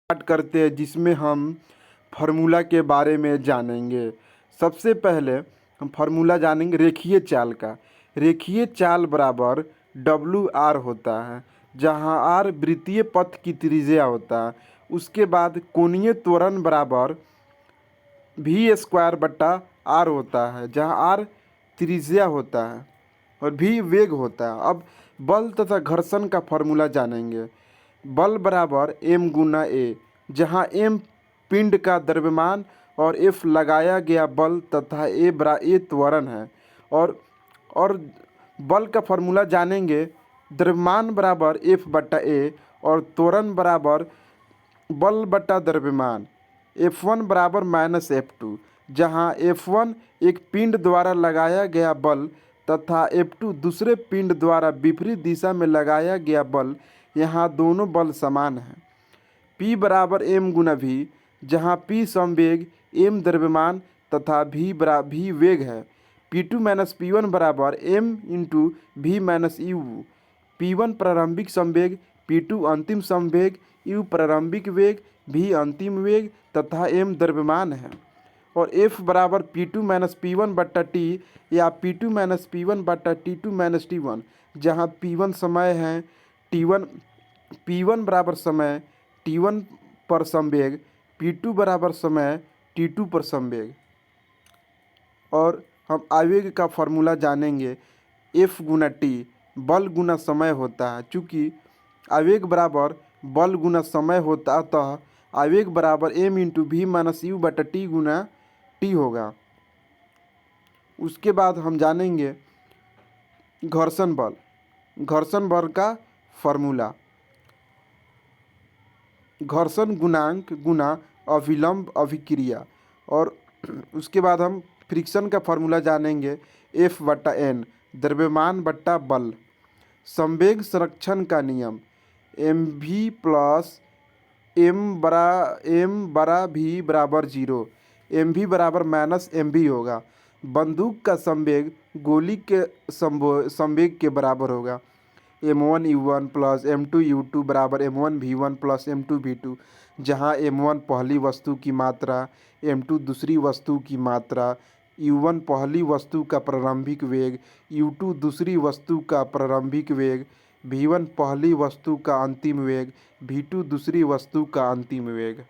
Start करते हैं, जिसमें हम फार्मूला के बारे में जानेंगे। सबसे पहले हम फार्मूला जानेंगे रेखीय चाल का। रेखीय चाल बराबर WR होता है, जहां R वृत्तीय पथ की त्रिज्या होता है। उसके बाद कोणीय त्वरण बराबर V²/R होता है, जहां R त्रिज्या होता है और V वेग होता है। अब बल तथा घर्षण का फार्मूला जानेंगे। बल बराबर M गुना A, जहाँ M पिंड का द्रव्यमान और F लगाया गया बल तथा A त्वरण है। और बल का फार्मूला जानेंगे। द्रव्यमान बराबर F/A और त्वरण बराबर बल बटा द्रव्यमान। F1 बराबर -F2, जहाँ F1 एक पिंड द्वारा लगाया गया बल तथा F2 दूसरे पिंड द्वारा विपरीत दिशा में लगाया गया बल। यहाँ दोनों बल समान हैं। P बराबर M गुना V, जहाँ P संवेग, M द्रव्यमान तथा V वेग है। P2 - P1 बराबर M × V - U। P1 प्रारंभिक संवेग, P2 अंतिम संवेग, U प्रारंभिक वेग, V अंतिम वेग तथा M द्रव्यमान है। और F बराबर P2 - P1/T या P2 - P1/T2 - T1, जहाँ P1 समय है, P1 बराबर समय, T1 पर संवेग, P2 बराबर समय, T2 पर संवेग। और हम आवेग का फार्मूला जानेंगे। F गुना T बल गुना समय होता है। चूँकि आवेग बराबर बल गुना समय होता है, अतः आवेग बराबर M × V - U/T गुना T होगा। उसके बाद हम जानेंगे घर्षण बल। घर्षण बल का फार्मूला घर्षण गुणांक गुना अभिलंब अभिक्रिया। और उसके बाद हम फ्रिक्शन का फार्मूला जानेंगे। F/N द्रव्यमान बट्टा बल। संवेग संरक्षण का नियम mv + m/v बराबर 0। mv बराबर -mv होगा। बंदूक का संवेग गोली के संवेग के बराबर होगा। m1 u1 + m2 u2 बराबर m1 v1 + m2 v2, जहाँ m1 पहली वस्तु की मात्रा, m2 दूसरी वस्तु की मात्रा, u1 पहली वस्तु का प्रारंभिक वेग, u2 दूसरी वस्तु का प्रारंभिक वेग, v1 पहली वस्तु का अंतिम वेग, v2 दूसरी वस्तु का अंतिम वेग।